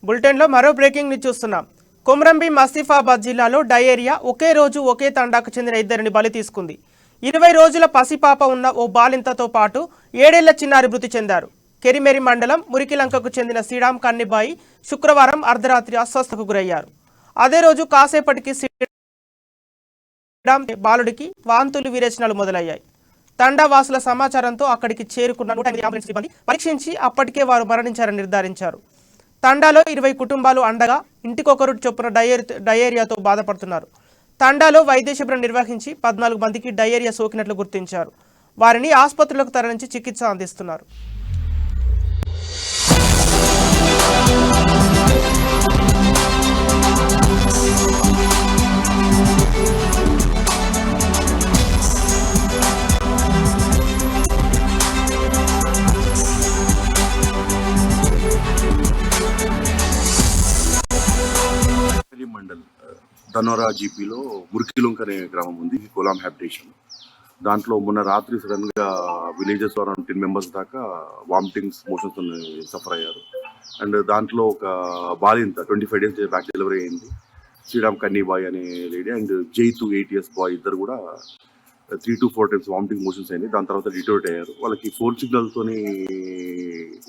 బులెటిన్లో మరో breaking news చూస్తున్నాం. కొమ్రంభీం ఆసిఫాబాద్ జిల్లాలో డయేరియా ఒకే రోజు ఒకే తండాకు చెందిన ఇద్దరిని బలి తీసుకుంది. 20 రోజుల పసిపాప ఉన్న ఓ బాలింతతో పాటు 7 ఏళ్ల చిన్నారి మృతి చెందారు. కెరిమెరి మండలం మురికిలంకకు చెందిన శ్రీరామ్ కన్నిబాయి శుక్రవారం అర్ధరాత్రి అస్వస్థకు గురయ్యారు. అదే రోజు కాసేపటికి శ్రీరామ్ బాలుడికి వాంతులు విరేచనాలు మొదలయ్యాయి. తండా వాసుల సమాచారంతో అక్కడికి చేరుకున్న 108 అంబులెన్స్ సిబ్బంది పరీక్షించి అప్పటికే వారు మరణించారని నిర్ధారించారు. తండాలో 20 కుటుంబాలు అండగా ఇంటికొకరు చొప్పున డయేరియాతో బాధపడుతున్నారు. తండాలో వైద్య శిబిరం నిర్వహించి 14 మందికి డయేరియా సోకినట్లు గుర్తించారు. వారిని ఆసుపత్రులకు తరలించి చికిత్స అందిస్తున్నారు. మండల్ ధనోరా జీపీలో మురికిలుంక అనే గ్రామం ఉంది. కొలాం హ్యాబిటేషన్. దాంట్లో మొన్న రాత్రి సడన్ గా విలేజెస్ అరౌండ్ 10 మెంబర్స్ దాకా వామిటింగ్స్ మోషన్స్ సఫర్ అయ్యారు. అండ్ దాంట్లో ఒక బాలింత 25 డేస్ బ్యాక్ డెలివరీ అయింది. శ్రీరామ్ కన్నీబాయ్ అనే లేడీ అండ్ జైతు 8 years బాయ్ ఇద్దరు కూడా 3 to 4 times వామిటింగ్ మోషన్స్ అయింది. దాని తర్వాత డిటోరేట్ అయ్యారు. వాళ్ళకి 4 signals తోని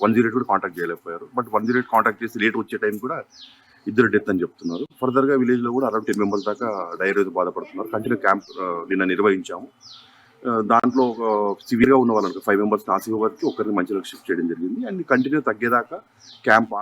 108 కూడా కాంటాక్ట్ చేయలేకపోయారు. బట్ 108 కాంటాక్ట్ చేసి లేట్ వచ్చే టైం కూడా ఇద్దరు డెత్ అని చెప్తున్నారు. ఫర్దర్ గా విలేజ్ లో కూడా అరౌండ్ 10 మెంబర్స్ దాకా డయేరియాతో బాధపడుతున్నారు. కంటిన్యూ క్యాంప్ నిన్న నిర్వహించాము. దాంట్లో సివియర్ గా ఉన్న వాళ్ళకి 5 మెంబర్స్ ఆసిఫాబాద్కి ఒకరిని మంచిగా షిఫ్ట్ చేయడం జరిగింది. And continue తగ్గేదాకా camp